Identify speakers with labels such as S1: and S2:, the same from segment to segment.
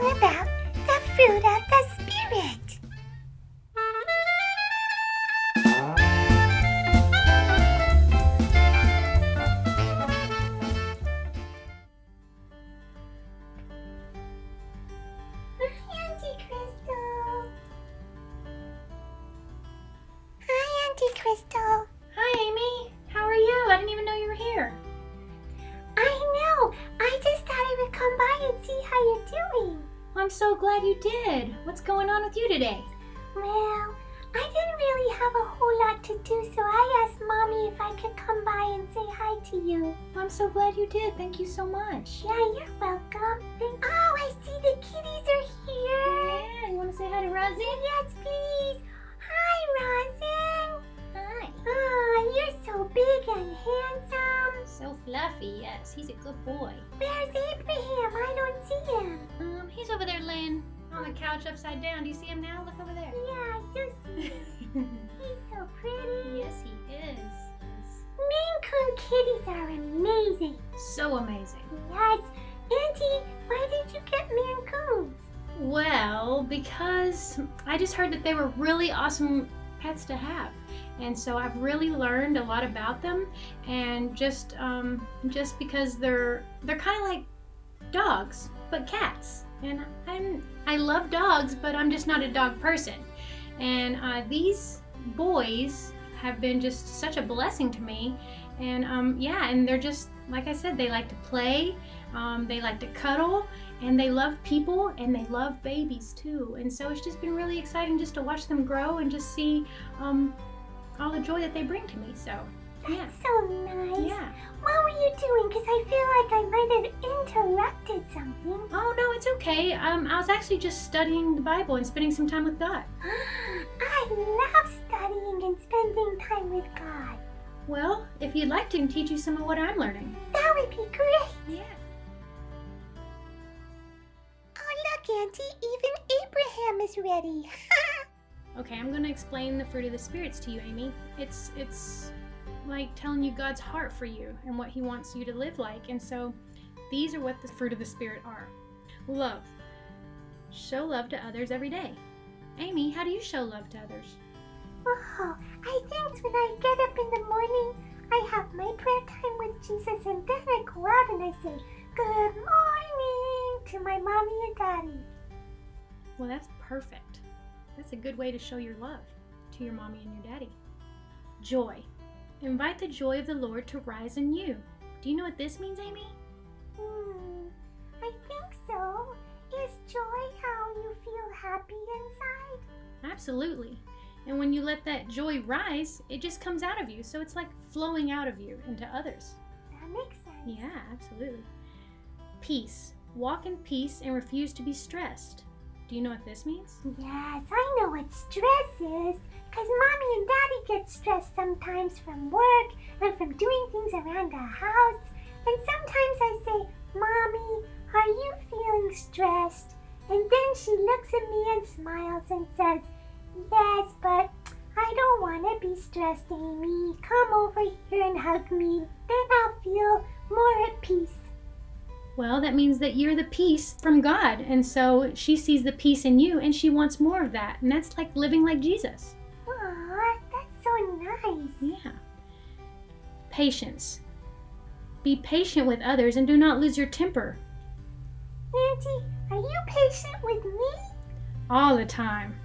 S1: all about the fruit of the Spirit. Hi, Auntie Crystal. Hi, Auntie Crystal.
S2: Hi, Amy. How are you? I didn't even know you were here.
S1: I know. I just thought I would come by and see how you're doing.
S2: I'm so glad you did. What's going on with you today?
S1: Well, I didn't really have a whole lot to do, so I asked Mommy if I could come by and say hi to you.
S2: I'm so glad you did. Thank you so much.
S1: Yeah, you're welcome. Oh, I see the kitties are here.
S2: Yeah, you want to say hi to Rosie?
S1: Yes, please. Hi, Rosin.
S2: Hi.
S1: Oh, you're so big and handsome.
S2: So fluffy, yes. He's a good boy.
S1: Where's Abraham? I don't see him.
S2: He's over there laying on the couch upside down. Do you see him now? Look over there.
S1: Yeah, I do see him. He's so pretty.
S2: Yes, he is.
S1: Maine Coon kitties are amazing.
S2: So amazing.
S1: Yes. Auntie, why did you get Maine Coons?
S2: Well, because I just heard that they were really awesome pets to have. And so I've really learned a lot about them, and just because they're kind of like dogs, but cats. And I love dogs, but I'm just not a dog person. And these boys have been just such a blessing to me. And and they're just, like I said, they like to play, they like to cuddle, and they love people, and they love babies too. And so it's just been really exciting just to watch them grow and just see all the joy that they bring to me. So yeah.
S1: That's so nice.
S2: Yeah.
S1: What were you doing? Because I feel like I might have interrupted something.
S2: Oh no, it's okay. I was actually just studying the Bible and spending some time with God.
S1: I love studying and spending time with God.
S2: Well, if you'd like to, I can teach you some of what I'm learning.
S1: That would be great.
S2: Yeah.
S1: Oh, look, Auntie, even Abraham is ready.
S2: Okay, I'm going to explain the fruit of the spirits to you, Amy. It's like telling you God's heart for you and what he wants you to live like. And so these are what the fruit of the Spirit are. Love. Show love to others every day. Amy, how do you show love to others?
S1: Oh, I think when I get up in the morning, I have my prayer time with Jesus, and then I go out and I say, "Good morning" to my mommy and daddy.
S2: Well, that's perfect. That's a good way to show your love to your mommy and your daddy. Joy. Invite the joy of the Lord to rise in you. Do you know what this means, Amy?
S1: I think so. Is joy how you feel happy inside?
S2: Absolutely. And when you let that joy rise, it just comes out of you. So it's like flowing out of you into others.
S1: That makes sense.
S2: Yeah, absolutely. Peace. Walk in peace and refuse to be stressed. Do you know what this means?
S1: Yes, I know what stress is. Because Mommy and Daddy get stressed sometimes from work and from doing things around the house. And sometimes I say, "Mommy, are you feeling stressed?" And then she looks at me and smiles and says, "Yes, but I don't want to be stressed, Amy. Come over here and hug me. Then I'll feel more at peace."
S2: Well, that means that you're the peace from God. And so she sees the peace in you and she wants more of that. And that's like living like Jesus.
S1: Aw, that's so nice.
S2: Yeah. Patience. Be patient with others and do not lose your temper.
S1: Auntie, are you patient with me?
S2: All the time.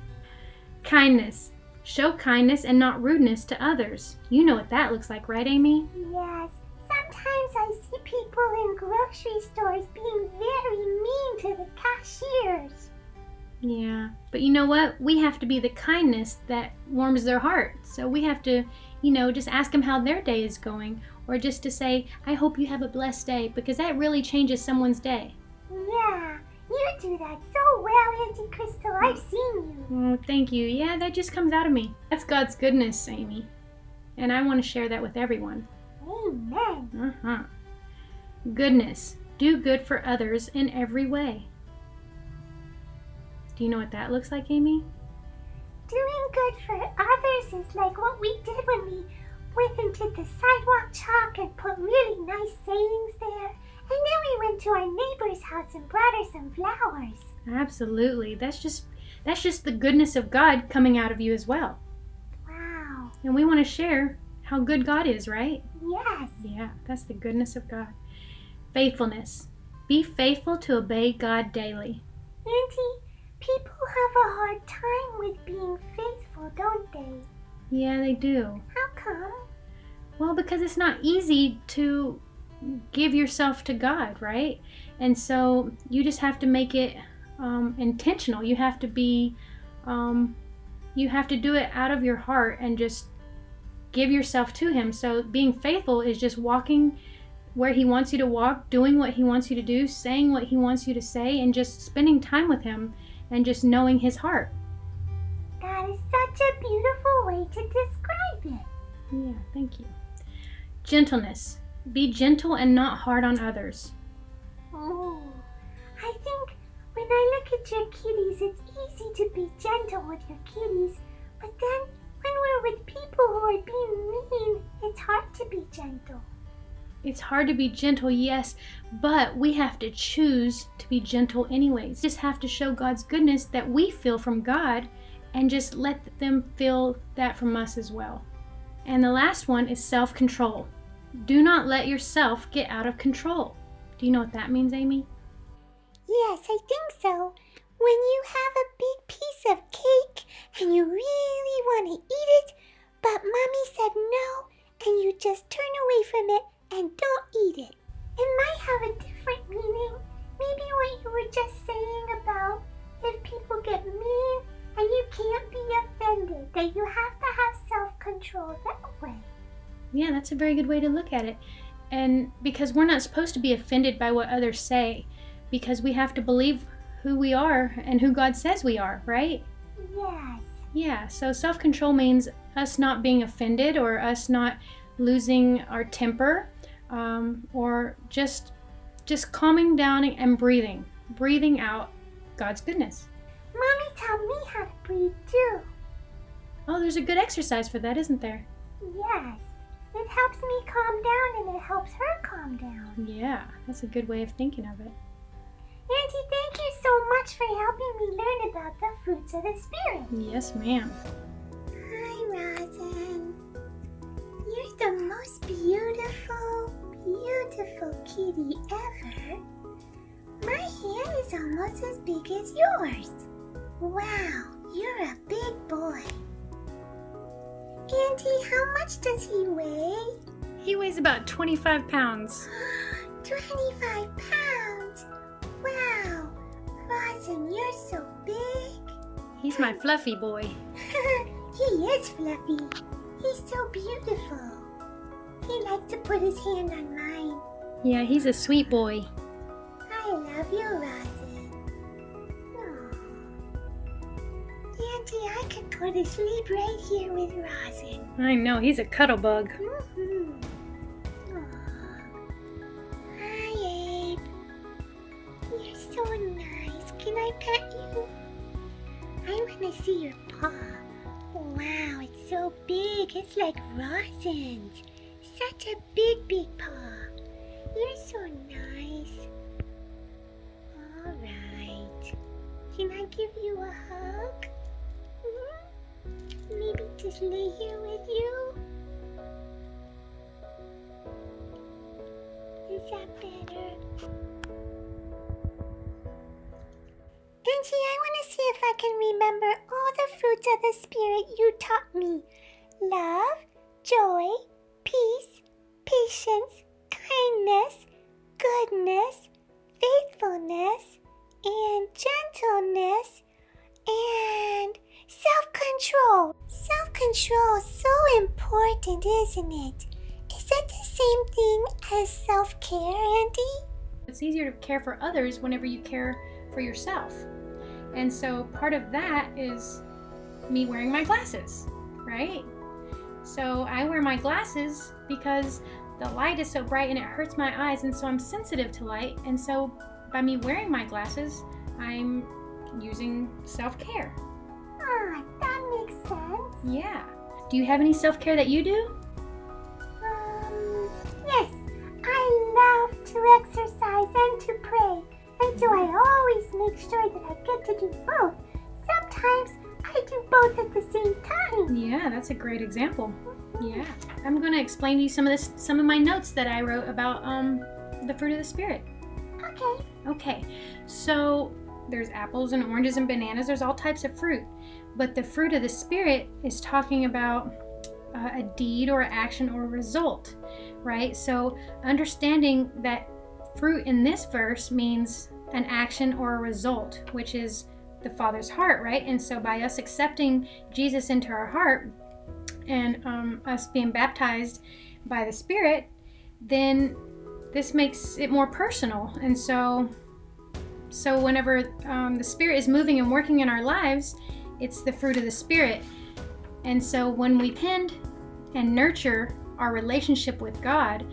S2: Kindness. Show kindness and not rudeness to others. You know what that looks like, right, Amy?
S1: Yes. Sometimes I see people in grocery stores being very mean to the cashiers.
S2: Yeah, but you know what? We have to be the kindness that warms their heart. So we have to, just ask them how their day is going, or just to say, "I hope you have a blessed day," because that really changes someone's day.
S1: Yeah, you do that so well, Auntie Crystal. I've seen you.
S2: Oh, thank you. Yeah, that just comes out of me. That's God's goodness, Amy. And I want to share that with everyone.
S1: Amen.
S2: Goodness. Do good for others in every way. Do you know what that looks like, Amy?
S1: Doing good for others is like what we did when we went and did the sidewalk chalk and put really nice sayings there. And then we went to our neighbor's house and brought her some flowers.
S2: Absolutely. That's just the goodness of God coming out of you as well.
S1: Wow.
S2: And we want to share how good God is, right?
S1: Yes.
S2: Yeah, that's the goodness of God. Faithfulness. Be faithful to obey God daily.
S1: Auntie, people have a hard time with being faithful, don't they?
S2: Yeah, they do.
S1: How come?
S2: Well, because it's not easy to give yourself to God, right? And so you just have to make it intentional. You have to be, you have to do it out of your heart and just give yourself to Him. So being faithful is just walking where He wants you to walk, doing what He wants you to do, saying what He wants you to say, and just spending time with Him and just knowing His heart.
S1: That is such a beautiful way to describe it.
S2: Yeah, thank you. Gentleness. Be gentle and not hard on others.
S1: Oh, I think when I look at your kitties, it's easy to be gentle with your kitties, but then when we're with people who are being mean, it's hard to be gentle.
S2: It's hard to be gentle, yes, but we have to choose to be gentle anyways. Just have to show God's goodness that we feel from God and just let them feel that from us as well. And the last one is self-control. Do not let yourself get out of control. Do you know what that means, Amy?
S1: Yes, I think so. When you have a big piece of cake and you really want to eat it, but Mommy said no, and you just turn away from it and don't eat it. It might have a different meaning. Maybe what you were just saying about if people get mean and you can't be offended, that you have to have self-control that way.
S2: Yeah, that's a very good way to look at it. And because we're not supposed to be offended by what others say, because we have to believe who we are and who God says we are, right?
S1: Yes.
S2: Yeah, so self-control means us not being offended or us not losing our temper, or just calming down and breathing out God's goodness.
S1: Mommy taught me how to breathe too.
S2: Oh, there's a good exercise for that, isn't there?
S1: Yes. It helps me calm down and it helps her calm down.
S2: Yeah, that's a good way of thinking of it.
S1: Auntie, thank you so much for helping me learn about the fruits of the Spirit.
S2: Yes, ma'am.
S1: Hi, Rosin. You're the most beautiful, beautiful kitty ever. My hand is almost as big as yours. Wow, you're a big boy. Auntie, how much does he weigh?
S2: He weighs about 25 pounds.
S1: 25 pounds? Wow, Rosin, you're so big.
S2: He's my fluffy boy.
S1: He is fluffy. He's so beautiful. He likes to put his hand on mine.
S2: Yeah, he's a sweet boy.
S1: I love you, Rosin. Aw. Auntie, I could go to sleep right here with Rosin.
S2: I know, he's a cuddle bug.
S1: Mm-hmm. Hi, Abe. You're so nice. Can I pet you? I want to see your paw. Wow, it's so big. It's like Rosin's. Such a big, big paw. You're so nice. All right. Can I give you a hug? Maybe just lay here with you? Is that better? Auntie, I want to see if I can remember all the fruits of the Spirit you taught me. Love, joy, peace, patience, kindness, goodness, faithfulness, and gentleness, and self-control. Self-control is so important, isn't it? Is that the same thing as self-care, Auntie?
S2: It's easier to care for others whenever you care for yourself. And so part of that is me wearing my glasses, right? So I wear my glasses because the light is so bright and it hurts my eyes, and so I'm sensitive to light. And so by me wearing my glasses, I'm using self-care.
S1: Ah, that makes sense.
S2: Yeah. Do you have any self-care that you do?
S1: Yes. I love to exercise and to pray. And so I always make sure that I get to do both. Sometimes I do both at the same time.
S2: Yeah, that's a great example. Yeah. I'm going to explain to you some of my notes that I wrote about the fruit of the Spirit.
S1: Okay.
S2: Okay. So there's apples and oranges and bananas. There's all types of fruit. But the fruit of the Spirit is talking about a deed or action or result, right? So understanding that fruit in this verse means an action or a result, which is the Father's heart, right? And so by us accepting Jesus into our heart and us being baptized by the Spirit, then this makes it more personal. And so whenever the Spirit is moving and working in our lives, it's the fruit of the Spirit. And so when we tend and nurture our relationship with God,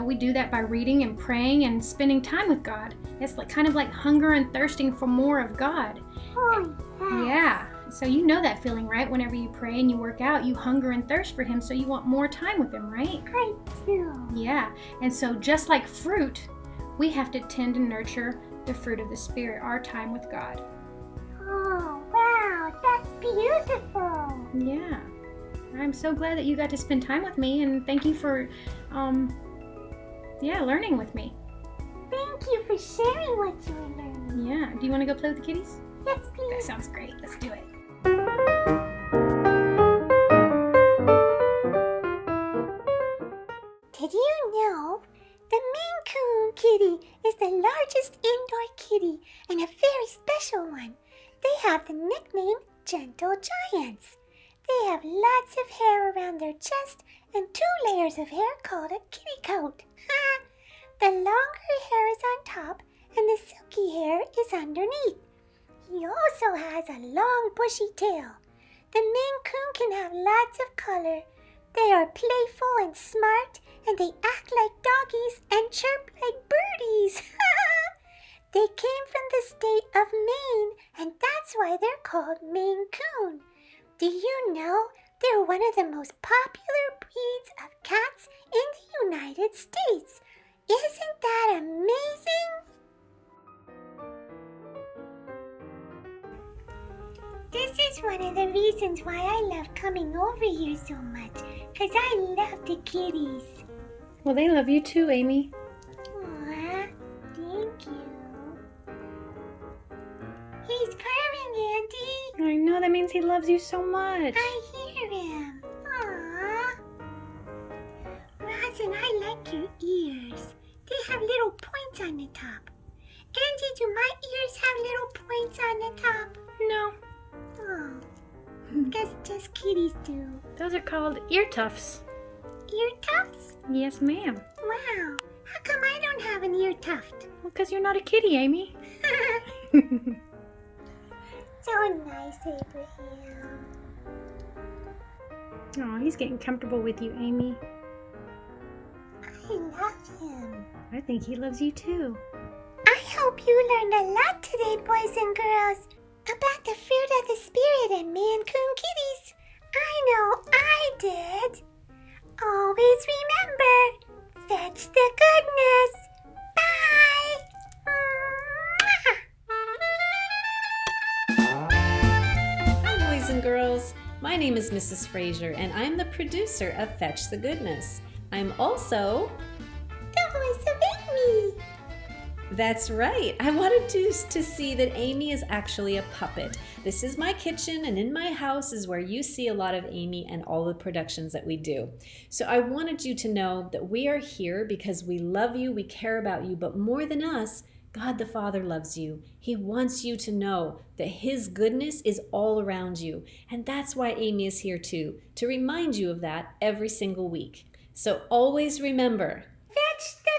S2: we do that by reading and praying and spending time with God. It's kind of like hunger and thirsting for more of God.
S1: Oh, yes.
S2: Yeah. So you know that feeling, right? Whenever you pray and you work out, you hunger and thirst for Him, so you want more time with Him, right?
S1: I do.
S2: Yeah. And so just like fruit, we have to tend and nurture the fruit of the Spirit, our time with God.
S1: Oh, wow. That's beautiful.
S2: Yeah. I'm so glad that you got to spend time with me, and thank you for, learning with me.
S1: Thank you for sharing what you were learning.
S2: Yeah. Do you want to go play with the kitties?
S1: Yes,
S2: That
S1: please.
S2: sounds great. Let's do it.
S1: Did you know the Maine Coon kitty is the largest indoor kitty and a very special one? They have the nickname Gentle Giants. They have lots of hair around their chest and 2 layers of hair called a kitty coat. The longer hair is on top and the silky hair is underneath. He also has a long bushy tail. The Maine Coon can have lots of color. They are playful and smart, and they act like doggies and chirp like birdies. They came from the state of Maine, and that's why they're called Maine Coon. Do you know they're one of the most popular breeds of cats in the United States? Isn't that amazing? This is one of the reasons why I love coming over here so much, because I love the kitties.
S2: Well, they love you too, Amy.
S1: Aw, thank you. He's purring, Auntie.
S2: I know, that means he loves you so much.
S1: I hear him. Aw. Rosin, I like your ears. They have little points on the top. Auntie, do my ears have little points on the top?
S2: No,
S1: Oh, guess just kitties do.
S2: those are called ear tufts.
S1: Ear tufts?
S2: Yes, ma'am.
S1: Wow. How come I don't have an ear tuft?
S2: Well, because you're not a kitty, Amy.
S1: So nice, Abraham.
S2: Oh, he's getting comfortable with you, Amy.
S1: I love him.
S2: I think he loves you too.
S1: I hope you learned a lot today, boys and girls, about the fruit of the Spirit and Maine Coon kitties. I know I did. Always remember, fetch the goodness. Bye.
S3: Hi, boys and girls. My name is Mrs. Fraser, and I'm the producer of Fetch the Goodness. I'm also...
S1: The voice of Amy.
S3: That's right. I wanted to see that Amy is actually a puppet. This is my kitchen, and in my house is where you see a lot of Amy and all the productions that we do. So I wanted you to know that we are here because we love you, we care about you, but more than us, God the Father loves you. He wants you to know that His goodness is all around you. And that's why Amy is here too, to remind you of that every single week. So always remember,
S1: Fetch the